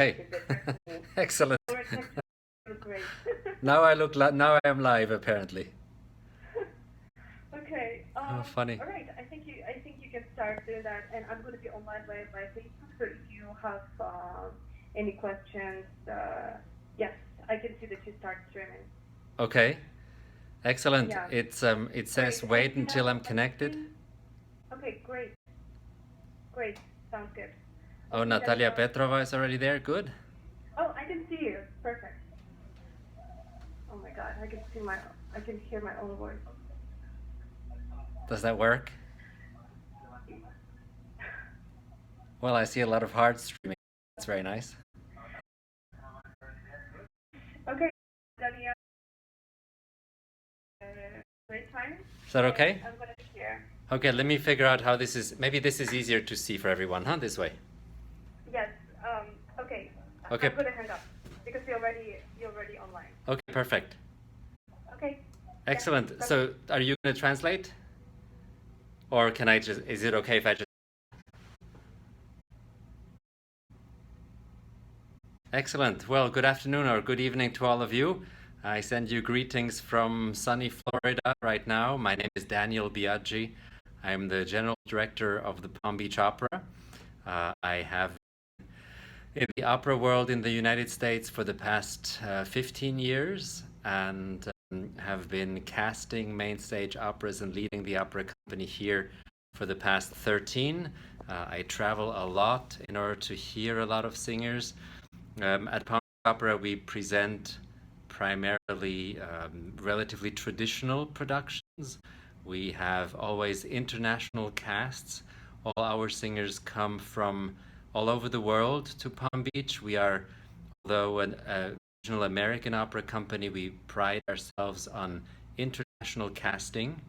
Hey, excellent. Your text was great. Now now I am live apparently. Okay. Oh, funny. All right. I think you can start doing that, and I'm going to be online by Facebook. So if you have any questions, yes, I can see that you start streaming. Okay, excellent. Yeah. It says Great. wait until I'm connected. Okay, great. Great. Sounds good. Oh, Okay, Natalia then, Petrova is already there. Good. oh, I can see you. Perfect. Oh my God, I can hear my own voice. Does that work? Well, I see a lot of hearts streaming. That's very nice. Okay, Daniel. Great time. Is that okay? I'm gonna share. Okay, let me figure out how this is. Maybe this is easier to see for everyone, huh? This way. Yes. Okay. Okay. I'm gonna hang up because you're already online. Okay, perfect. Okay. Excellent. Yeah, So, are you going to translate? Or can I just, is it okay if I just... Excellent. Well, good afternoon or good evening to all of you. I send you greetings from sunny Florida right now. My name is Daniel Biadджи. I'm the general director of the Palm Beach Opera. I have been in the opera world in the United States for the past 15 years and have been casting main stage operas and leading the opera company here for the past 13. I travel a lot in order to hear a lot of singers. At Palm Beach Opera, we present primarily relatively traditional productions. We have always international casts. All our singers come from all over the world to Palm Beach. We are, although a regional American opera company, we pride ourselves on international casting.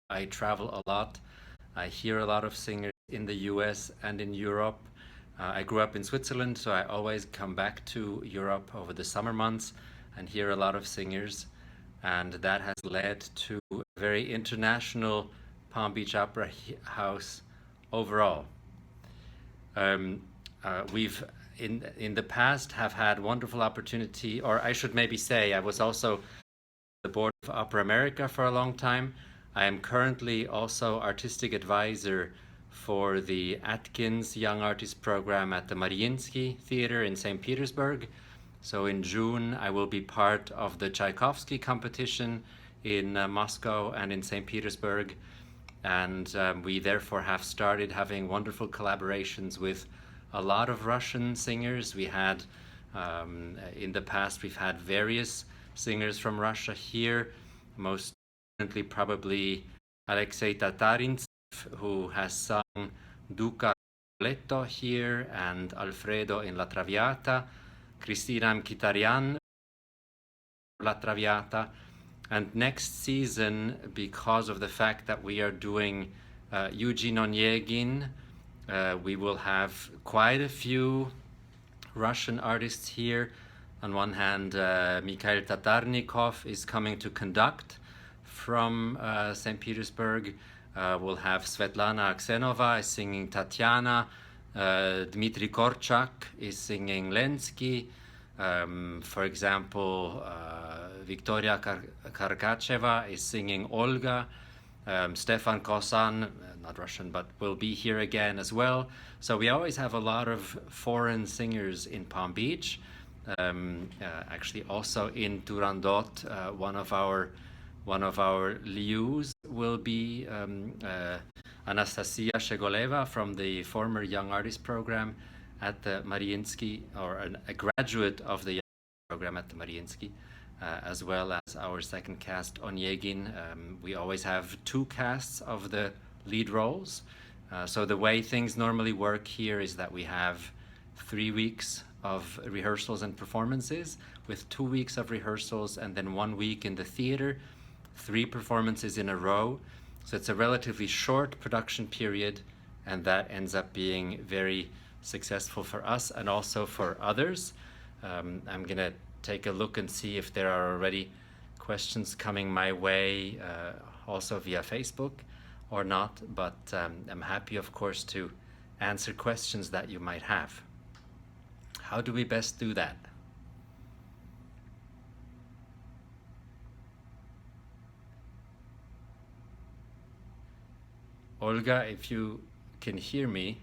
I travel a lot. I hear a lot of singers in the US and in Europe. I grew up in Switzerland, so I always come back to Europe over the summer months and hear a lot of singers. And that has led to a very international Palm Beach Opera House overall. We've in the past have had wonderful opportunity, or I should maybe say, I was also the board of Opera America for a long time. I am currently also artistic advisor for the Atkins Young Artist Program at the Mariinsky Theater in St. Petersburg. So in June, I will be part of the Tchaikovsky competition in Moscow and in St. Petersburg. And we therefore have started having wonderful collaborations with a lot of Russian singers. We had, in the past, we've had various singers from Russia here, most recently probably Alexei Tatarintsev, who has sung Duca Letto here and Alfredo in La Traviata, Cristina Mkhitaryan, La Traviata. And next season, because of the fact that we are doing Eugene Onegin, we will have quite a few Russian artists here. On one hand, Mikhail Tatarnikov is coming to conduct from St. Petersburg. We'll have Svetlana Aksenova is singing Tatiana. Dmitry Korchak is singing Lenski. For example, Victoria Karkacheva is singing Olga. Stefan Kosan, not Russian, but will be here again as well. So we always have a lot of foreign singers in Palm Beach. Actually, also in Turandot, one of our lius will be Anastasia Shegoleva from the former Young Artist Program at the Mariinsky, or a graduate of the Young Artist Program at the Mariinsky, as well as our second cast, Onegin. We always have two casts of the lead roles. So the way things normally work here is that we have 3 weeks of rehearsals and performances, with 2 weeks of rehearsals and then 1 week in the theater, 3 performances in a row. So it's a relatively short production period, and that ends up being very successful for us and also for others. I'm going to take a look and see if there are already questions coming my way, also via Facebook or not, but I'm happy, of course, to answer questions that you might have. How do we best do that? Olga, if you can hear me,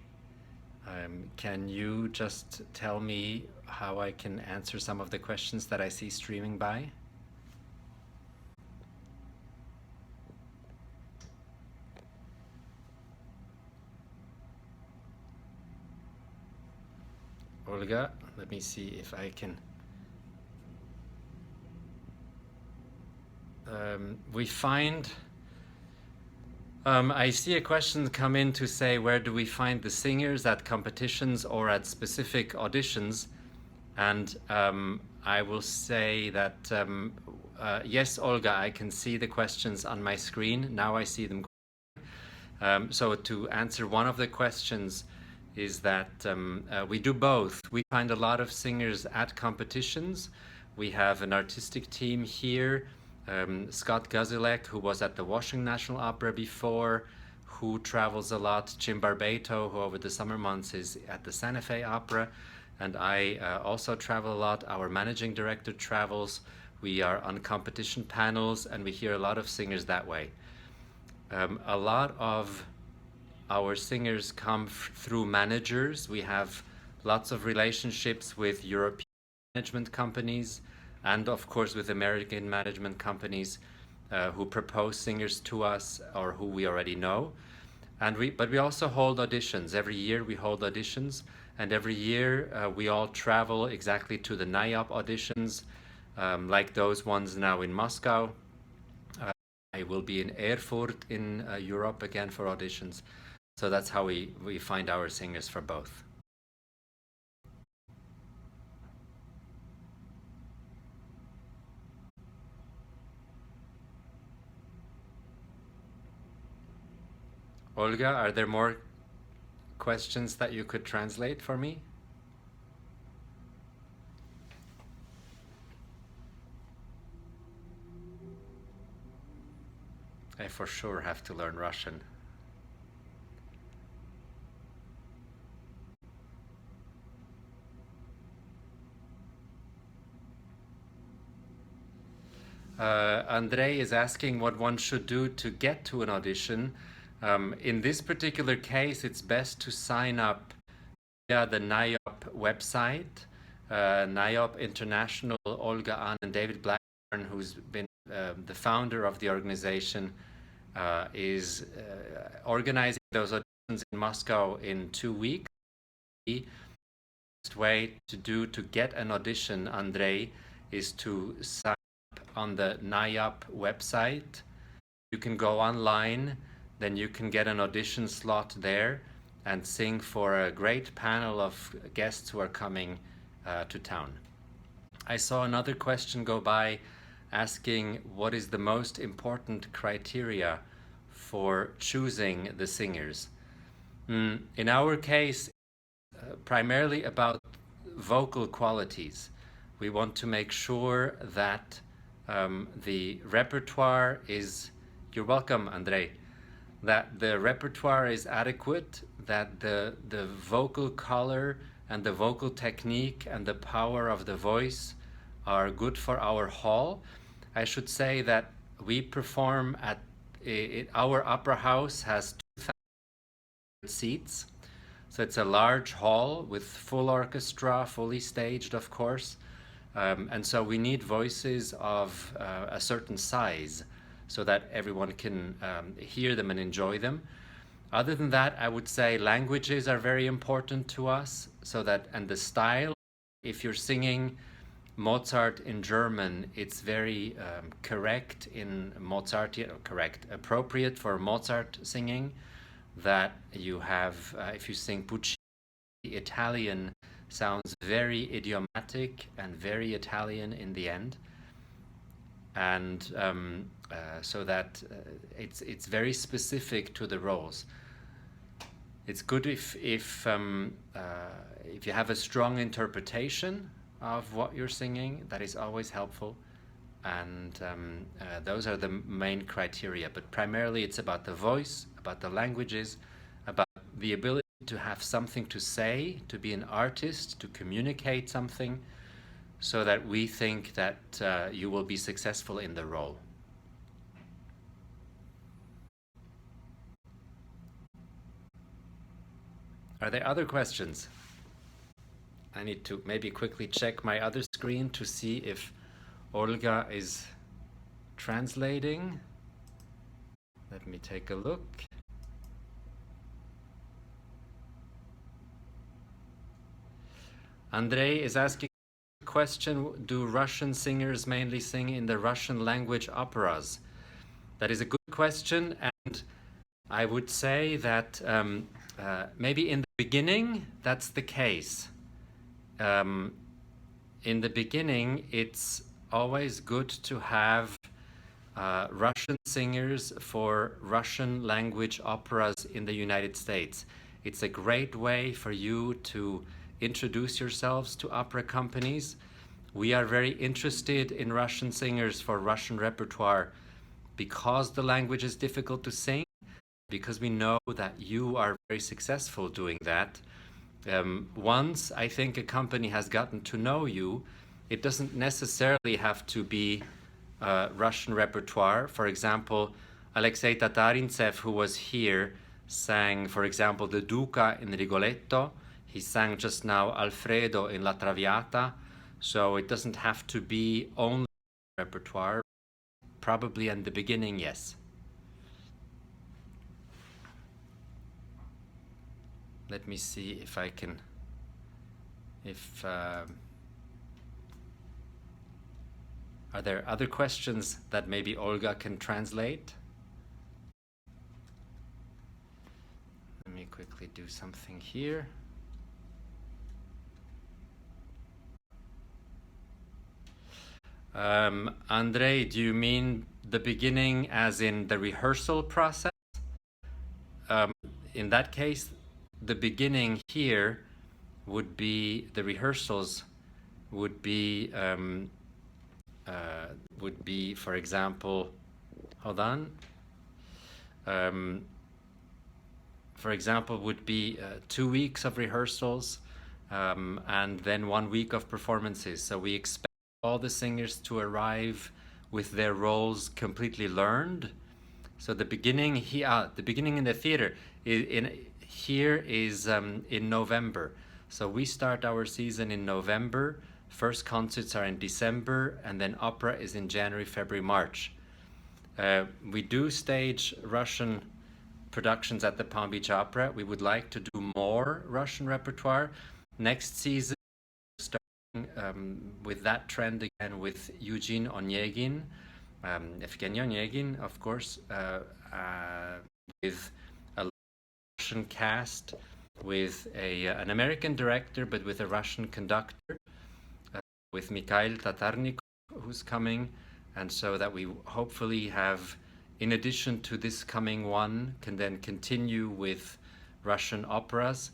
can you just tell me how I can answer some of the questions that I see streaming by? Olga, let me see if I can. We find, I see a question come in to say, where do we find the singers at competitions or at specific auditions? And I will say that, yes, Olga, I can see the questions on my screen. Now I see them. So to answer one of the questions is that we do both. We find a lot of singers at competitions. We have an artistic team here. Scott Gazilek, who was at the Washington National Opera before, who travels a lot. Jim Barbato, who over the summer months is at the Santa Fe Opera. And I also travel a lot. Our managing director travels. We are on competition panels, and we hear a lot of singers that way. A lot of our singers come through managers. We have lots of relationships with European management companies and, of course, with American management companies who propose singers to us or who we already know. But we also hold auditions. Every year we hold auditions, and every year we all travel exactly to the NIOP auditions, like those ones now in Moscow. I will be in Erfurt in Europe again for auditions. So that's how we find our singers for both. Olga, are there more questions that you could translate for me? I for sure have to learn Russian. Andrei is asking what one should do to get to an audition. In this particular case, it's best to sign up via the NIOP website. NIOP International, Olga Ahn and David Blackburn, who's been the founder of the organization, is organizing those auditions in Moscow in 2 weeks. The best way to get an audition, Andrei, is to sign up on the NIOP website. You can go online, then you can get an audition slot there and sing for a great panel of guests who are coming to town. I saw another question go by asking what is the most important criteria for choosing the singers. In our case, primarily about vocal qualities. We want to make sure that the repertoire is, you're welcome, Andrei, that the repertoire is adequate, that the vocal color and the vocal technique and the power of the voice are good for our hall. I should say that we perform at our opera house has 2,000 seats. So it's a large hall with full orchestra, fully staged, of course. And so we need voices of a certain size so that everyone can hear them and enjoy them. Other than that, I would say languages are very important to us, so that, and the style, if you're singing Mozart in German, it's very correct in Mozartian, appropriate for Mozart singing, that you have, if you sing Puccini, Italian sounds very idiomatic and very Italian in the end. And so that it's very specific to the roles. It's good if you have a strong interpretation of what you're singing. That is always helpful, and those are the main criteria. But primarily, it's about the voice, about the languages, about the ability to have something to say, to be an artist, to communicate something, so that we think that you will be successful in the role. Are there other questions? I need to maybe quickly check my other screen to see if Olga is translating. Let me take a look. Andrei is asking a question, do Russian singers mainly sing in the Russian language operas? That is a good question, and I would say that maybe in the beginning that's the case. In the beginning, it's always good to have Russian singers for Russian language operas in the United States. It's a great way for you to introduce yourselves to opera companies. We are very interested in Russian singers for Russian repertoire because the language is difficult to sing, because we know that you are very successful doing that. Once I think a company has gotten to know you, it doesn't necessarily have to be Russian repertoire. For example, Alexei Tatarintsev, who was here, sang, for example, the Duca in Rigoletto. He sang just now Alfredo in La Traviata. So it doesn't have to be only repertoire. Probably in the beginning, yes. Let me see if I can, are there other questions that maybe Olga can translate? Let me quickly do something here. Andrei, do you mean the beginning as in the rehearsal process? In that case, the beginning here would be, the rehearsals would be, for example, hold on. For example, would be 2 weeks of rehearsals and then 1 week of performances. So we expect all the singers to arrive with their roles completely learned. So the beginning here, the beginning in the theater here is in November. So we start our season in November. First concerts are in December, and then opera is in January, February, March. We do stage Russian productions at the Palm Beach Opera. We would like to do more Russian repertoire. Next season, with that trend again with Eugene Onegin, Evgeny Onegin, of course, with a Russian cast, with an American director, but with a Russian conductor, with Mikhail Tatarnikov, who's coming, and so that we hopefully have, in addition to this coming one, can then continue with Russian operas.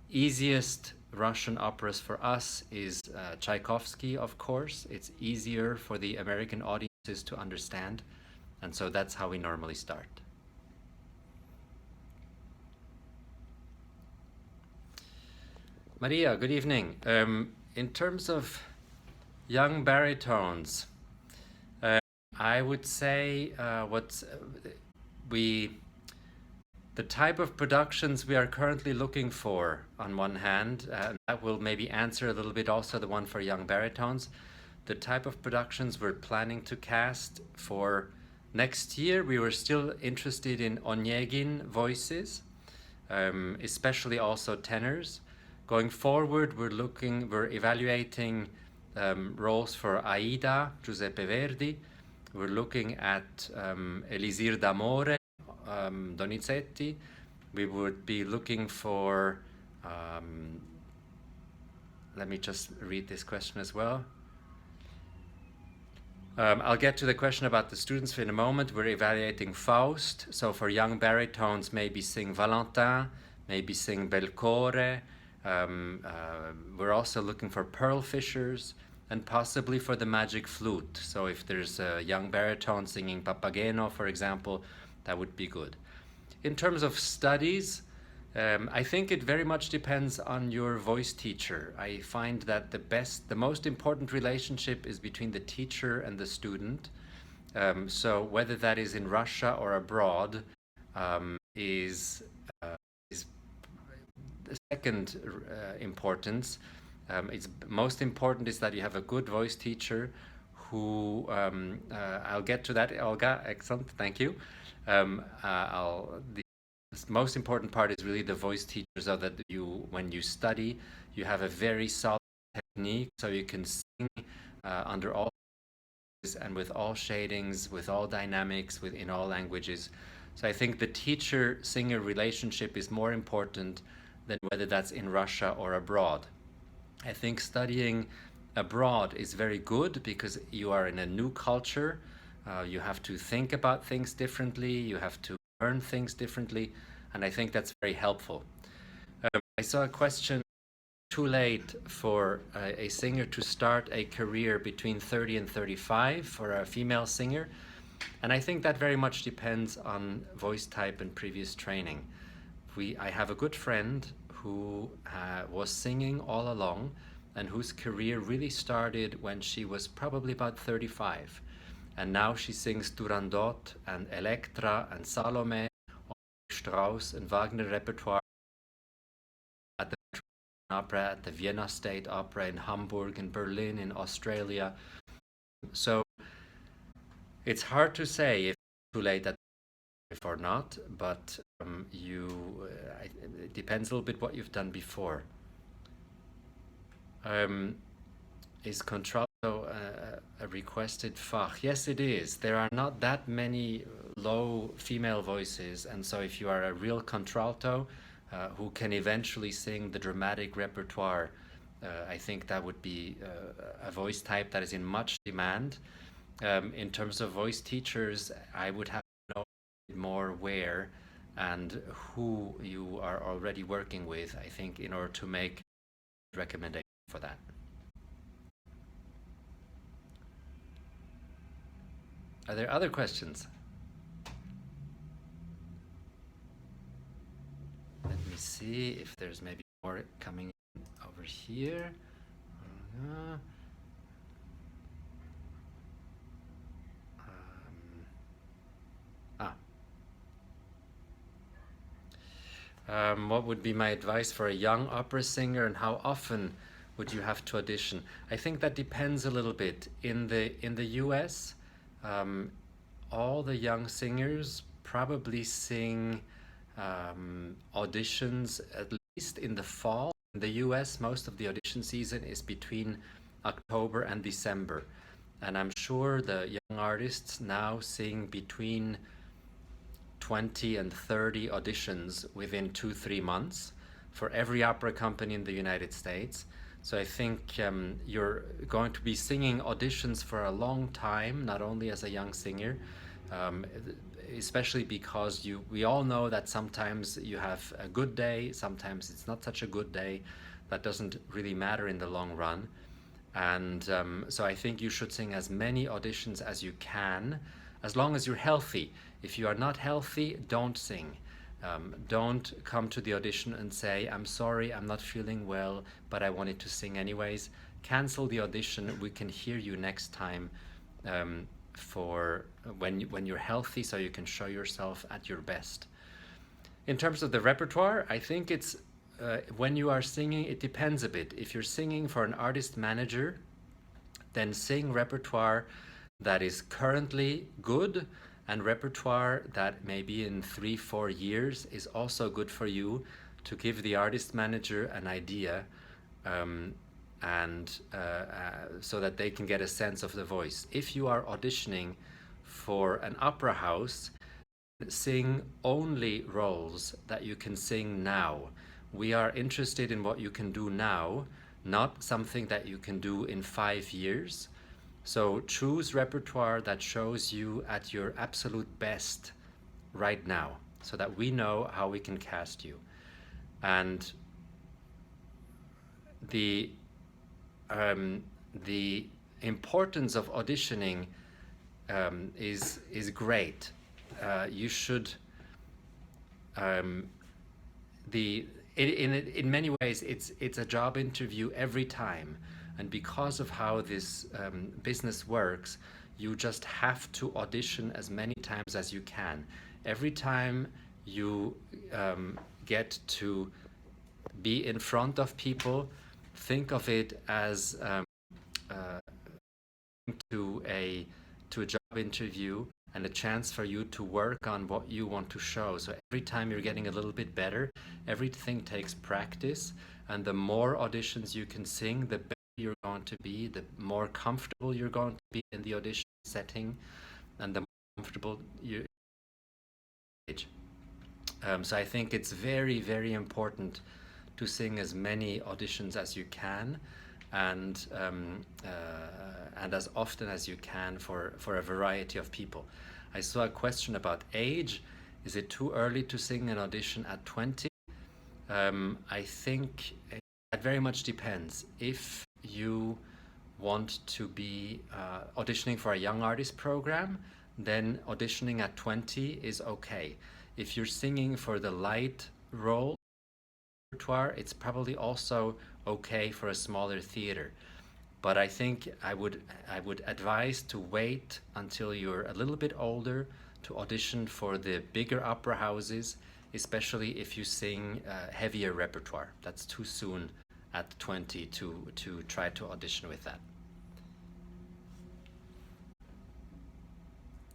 Easiest Russian operas for us is Tchaikovsky, of course. It's easier for the American audiences to understand, and so that's how we normally start. Maria, good evening. In terms of young baritones, I would say the type of productions we are currently looking for, on one hand, and that will maybe answer a little bit also the one for young baritones. The type of productions we're planning to cast for next year, we were still interested in Onegin voices, especially also tenors. Going forward, we're evaluating roles for Aida, Giuseppe Verdi. We're looking at Elisir d'Amore, Donizetti. We would be looking for, let me just read this question as well. I'll get to the question about the students in a moment. We're evaluating Faust. So for young baritones, maybe sing Valentin, maybe sing Belcore. We're also looking for pearl fishers and possibly for the magic flute. So if there's a young baritone singing Papageno, for example, that would be good. In terms of studies, I think it very much depends on your voice teacher. I find that the most important relationship is between the teacher and the student. So whether that is in Russia or abroad is the second importance. It's most important is that you have a good voice teacher who I'll get to that. Olga, excellent, thank you. The most important part is really the voice teacher, so that when you study, you have a very solid technique, so you can sing under all and with all shadings, with all dynamics, in all languages. So I think the teacher-singer relationship is more important than whether that's in Russia or abroad. I think studying abroad is very good because you are in a new culture. You have to think about things differently. You have to learn things differently. And I think that's very helpful. I saw a question, too late for a singer to start a career between 30 and 35 for a female singer. And I think that very much depends on voice type and previous training. I have a good friend who was singing all along and whose career really started when she was probably about 35. And now she sings Turandot and Elektra and Salome, Strauss and Wagner repertoire at the Opera, at the Vienna State Opera, in Hamburg, in Berlin, in Australia. So it's hard to say if it's too late or not, but it depends a little bit what you've done before. Is contralto a requested Fach? Yes, it is. There are not that many low female voices, and so if you are a real contralto who can eventually sing the dramatic repertoire, I think that would be a voice type that is in much demand. In terms of voice teachers, I would have to know more where and who you are already working with, I think, in order to make a recommendation for that. Are there other questions? Let me see if there's maybe more coming in over here. What would be my advice for a young opera singer, and how often would you have to audition? I think that depends a little bit. In the US, all the young singers probably sing auditions at least in the fall. In the US, most of the audition season is between October and December. And I'm sure the young artists now sing between 20 and 30 auditions within 2-3 months for every opera company in the United States. So I think you're going to be singing auditions for a long time, not only as a young singer, especially because we all know that sometimes you have a good day, sometimes it's not such a good day. That doesn't really matter in the long run. And so I think you should sing as many auditions as you can, as long as you're healthy. If you are not healthy, don't sing. Don't come to the audition and say, I'm sorry, I'm not feeling well, but I wanted to sing anyways. Cancel the audition. We can hear you next time for when you're healthy, so you can show yourself at your best. In terms of the repertoire, I think it's when you are singing, it depends a bit. If you're singing for an artist manager, then sing repertoire that is currently good, and repertoire that maybe in 3-4 years is also good for you, to give the artist manager an idea so that they can get a sense of the voice. If you are auditioning for an opera house, sing only roles that you can sing now. We are interested in what you can do now, not something that you can do in 5 years. So choose repertoire that shows you at your absolute best right now, so that we know how we can cast you. And the importance of auditioning is great. You should in many ways it's a job interview every time, and because of how this business works, you just have to audition as many times as you can. Every time you get to be in front of people, think of it as to a job interview and a chance for you to work on what you want to show. So every time you're getting a little bit better, everything takes practice, and the more auditions you can sing, the better you're going to be, the more comfortable you're going to be in the audition setting, and the more comfortable you. So I think it's very, very important to sing as many auditions as you can, and as often as you can for a variety of people. I saw a question about age. Is it too early to sing an audition at 20? I think it very much depends. If you want to be auditioning for a young artist program, then auditioning at 20 is okay. If you're singing for the light role repertoire, it's probably also okay for a smaller theater. But I think I would advise to wait until you're a little bit older to audition for the bigger opera houses, especially if you sing heavier repertoire. That's too soon at 20 to try to audition with that.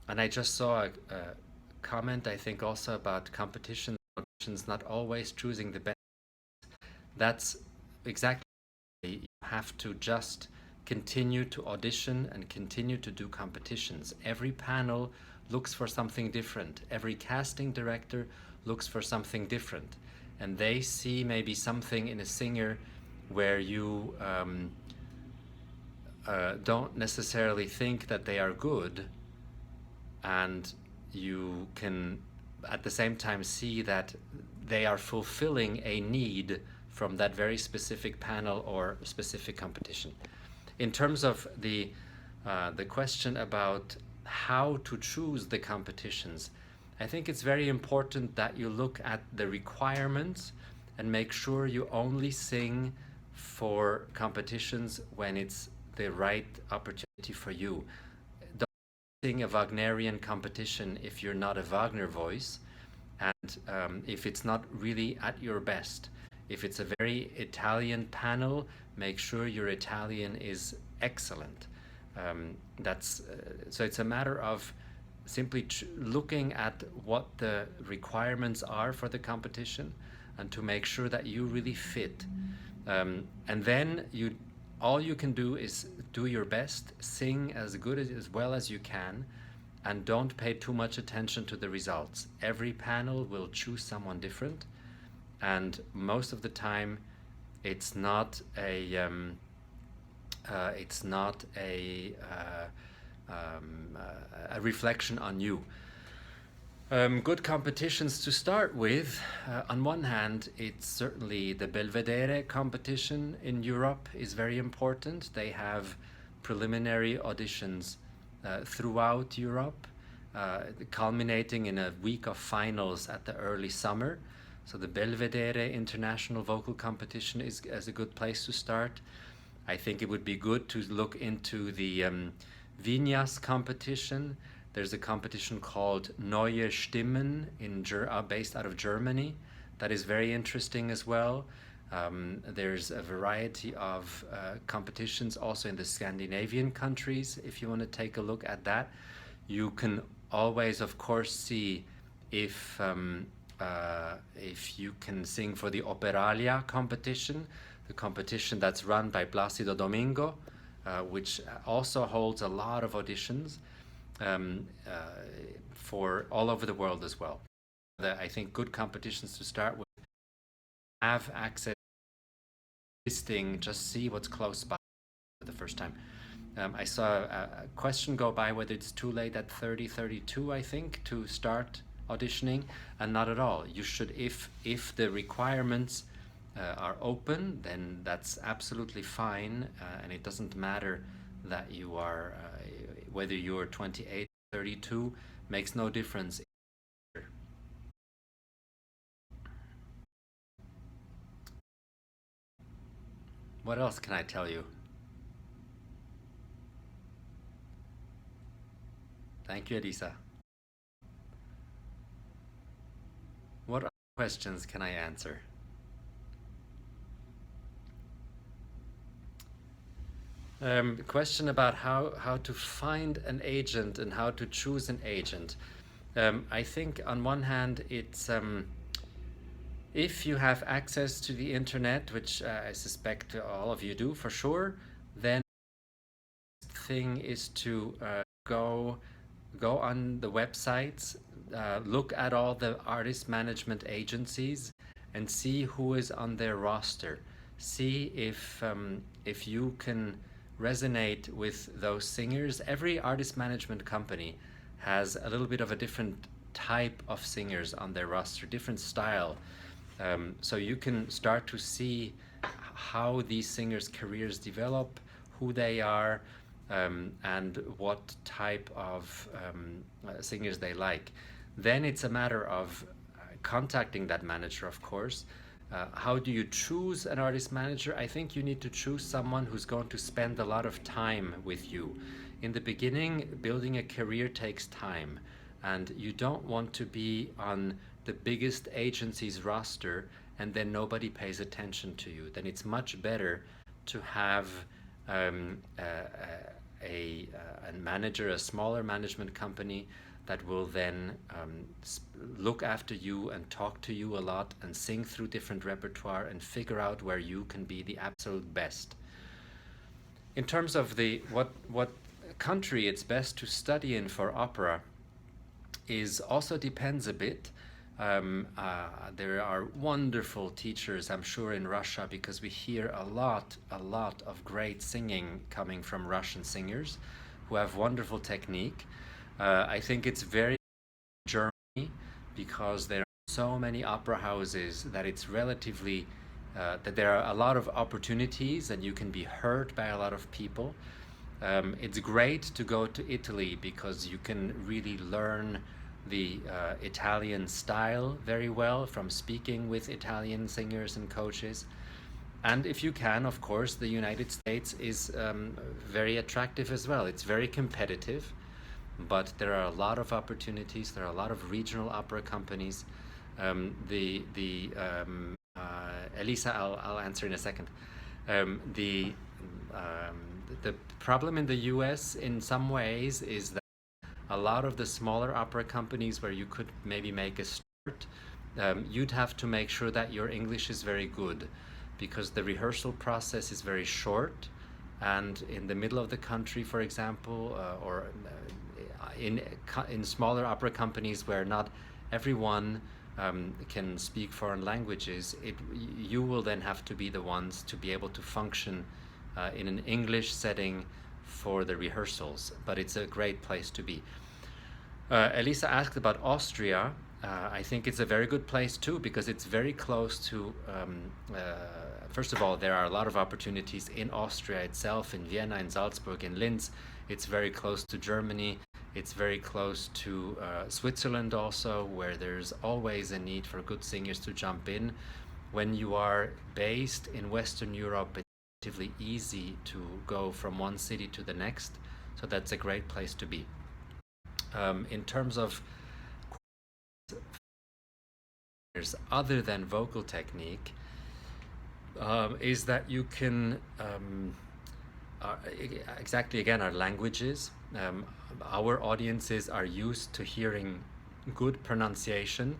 And I just saw a comment, I think, also about competition auditions not always choosing the best. That's exactly, you have to just continue to audition and continue to do competitions. Every panel looks for something different. Every casting director looks for something different. And they see maybe something in a singer where you don't necessarily think that they are good, and you can at the same time see that they are fulfilling a need from that very specific panel or specific competition. In terms of the question about how to choose the competitions, I think it's very important that you look at the requirements and make sure you only sing for competitions when it's the right opportunity for you. Don't sing a Wagnerian competition if you're not a Wagner voice, and if it's not really at your best. If it's a very Italian panel, make sure your Italian is excellent. So it's a matter of simply looking at what the requirements are for the competition and to make sure that you really fit. And then all you can do is do your best, sing as well as you can, and don't pay too much attention to the results. Every panel will choose someone different, and most of the time it's not a reflection on you. Good competitions to start with. On one hand, it's certainly the Belvedere competition in Europe is very important. They have preliminary auditions throughout Europe, culminating in a week of finals at the early summer. So the Belvedere International Vocal Competition is a good place to start. I think it would be good to look into the Vinyas competition. There's a competition called Neue Stimmen based out of Germany. That is very interesting as well. There's a variety of competitions also in the Scandinavian countries. If you want to take a look at that, you can always, of course, see if you can sing for the Operalia competition, the competition that's run by Plácido Domingo, which also holds a lot of auditions for all over the world as well. I think good competitions to start with. Have access to listing, just see what's close by for the first time. I saw a question go by whether it's too late at 30, 32, I think, to start auditioning, and not at all. You should, if the requirements are open, then that's absolutely fine, and it doesn't matter that you are, whether you're 28, 32, makes no difference. What else can I tell you? Thank you, Elisa. What other questions can I answer? Question about how to find an agent and how to choose an agent. I think on one hand, it's if you have access to the internet, which I suspect all of you do for sure, then the thing is to go on the websites, look at all the artist management agencies and see who is on their roster. See if you can resonate with those singers. Every artist management company has a little bit of a different type of singers on their roster, different style. So you can start to see how these singers' careers develop, who they are, and what type of singers they like. Then it's a matter of contacting that manager, of course. How do you choose an artist manager? I think you need to choose someone who's going to spend a lot of time with you. In the beginning, building a career takes time, and you don't want to be on the biggest agency's roster and then nobody pays attention to you. Then it's much better to have a manager, a smaller management company that will then look after you and talk to you a lot and sing through different repertoire and figure out where you can be the absolute best. In terms of what country it's best to study in for opera is also depends a bit. There are wonderful teachers, I'm sure, in Russia, because we hear a lot of great singing coming from Russian singers who have wonderful technique. I think it's very Germany because there are so many opera houses that it's relatively that there are a lot of opportunities and you can be heard by a lot of people. It's great to go to Italy because you can really learn the Italian style very well from speaking with Italian singers and coaches. And if you can, of course, the United States is very attractive as well. It's very competitive, but there are a lot of opportunities. There are a lot of regional opera companies. Elisa, I'll answer in a second. The problem in the US in some ways is that a lot of the smaller opera companies where you could maybe make a start, you'd have to make sure that your English is very good because the rehearsal process is very short, and in the middle of the country, for example, or in smaller opera companies where not everyone can speak foreign languages, you will then have to be the ones to be able to function in an English setting for the rehearsals, but it's a great place to be. Elisa asked about Austria. I think it's a very good place too because it's very close to, first of all, there are a lot of opportunities in Austria itself, in Vienna, in Salzburg, in Linz. It's very close to Germany. It's very close to Switzerland also, where there's always a need for good singers to jump in. When you are based in Western Europe, relatively easy to go from one city to the next, so that's a great place to be. In terms of other than vocal technique, is that you can exactly again our languages. Our audiences are used to hearing good pronunciation.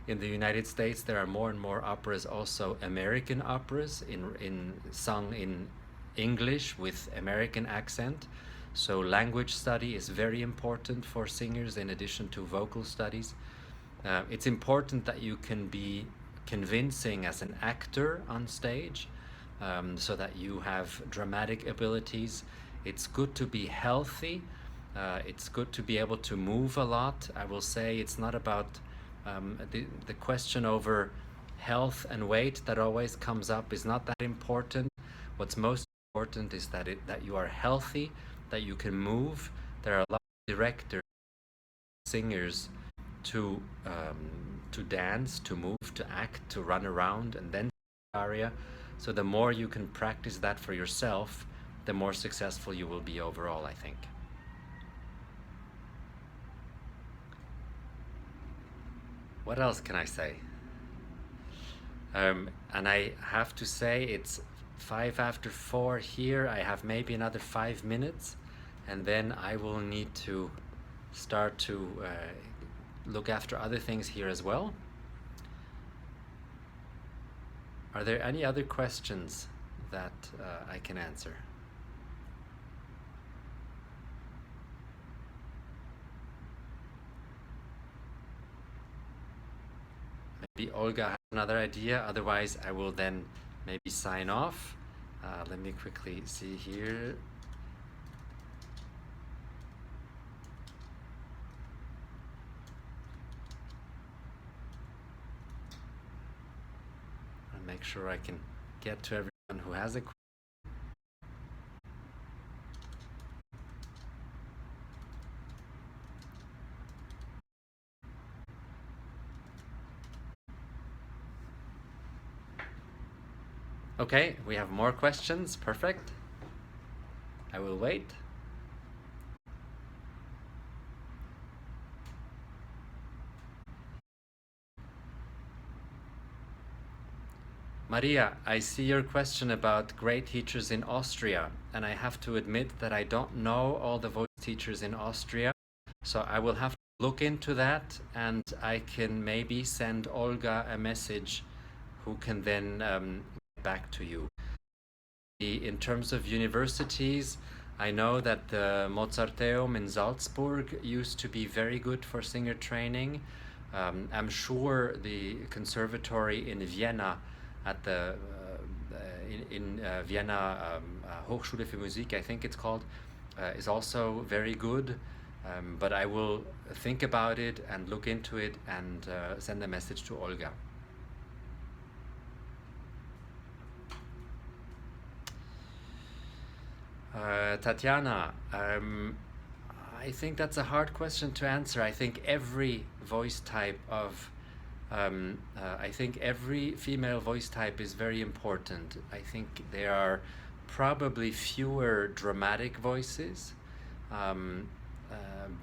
In the United States, there are more and more operas, also American operas, sung in English with American accent. So language study is very important for singers in addition to vocal studies. It's important that you can be convincing as an actor on stage, so that you have dramatic abilities. It's good to be healthy. It's good to be able to move a lot. I will say it's not about the question over health and weight that always comes up is not that important. What's most important is that you are healthy, that you can move. There are a lot of directors, singers to dance, to move, to act, to run around, and then aria. So the more you can practice that for yourself, the more successful you will be overall, I think. What else can I say? And I have to say it's 4:05 here. I have maybe another 5 minutes, and then I will need to start to look after other things here as well. Are there any other questions that I can answer? Maybe Olga has another idea, otherwise I will then maybe sign off. Let me quickly see here. And make sure I can get to everyone who has a question. Okay, we have more questions. Perfect. I will wait. Maria, I see your question about great teachers in Austria, and I have to admit that I don't know all the voice teachers in Austria, so I will have to look into that, and I can maybe send Olga a message who can then get back to you. In terms of universities, I know that the Mozarteum in Salzburg used to be very good for singer training. I'm sure the conservatory in Vienna at the Vienna Hochschule für Musik, I think it's called, is also very good. But I will think about it and look into it and send a message to Olga. Tatiana, I think that's a hard question to answer. I think every voice type of I think every female voice type is very important. I think there are probably fewer dramatic voices,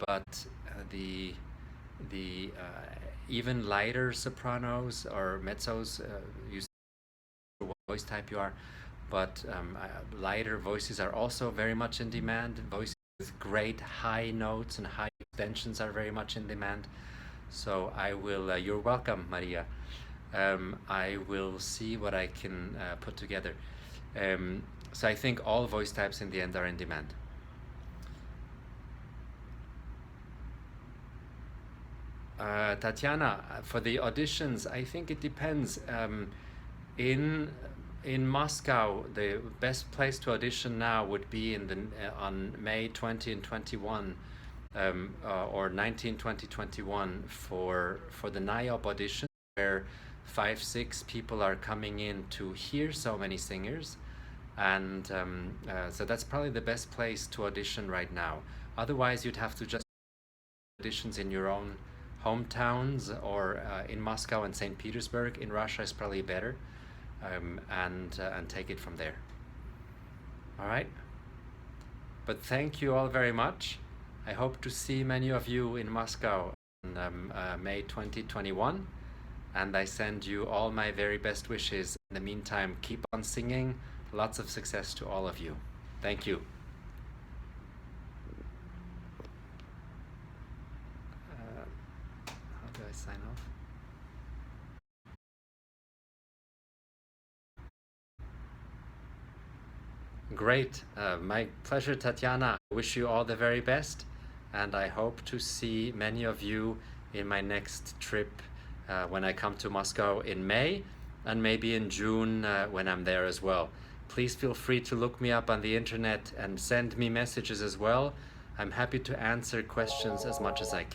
but the even lighter sopranos or mezzos, you see what voice type you are, but lighter voices are also very much in demand. Voices with great high notes and high extensions are very much in demand. So I will, you're welcome, Maria. I will see what I can put together. So I think all voice types in the end are in demand. Tatiana, for the auditions, I think it depends. In Moscow, the best place to audition now would be on May 20 and 21. Or 19, 20, 21 for the NIOP audition, where 5-6 people are coming in to hear so many singers, and so that's probably the best place to audition right now. Otherwise, you'd have to just auditions in your own hometowns or in Moscow and St. Petersburg. In Russia is probably better, and take it from there. All right. But thank you all very much. I hope to see many of you in Moscow on May 2021, and I send you all my very best wishes. In the meantime, keep on singing. Lots of success to all of you. Thank you. How do I sign off? Great. My pleasure, Tatiana. I wish you all the very best. And I hope to see many of you in my next trip when I come to Moscow in May, and maybe in June when I'm there as well. Please feel free to look me up on the internet and send me messages as well. I'm happy to answer questions as much as I can.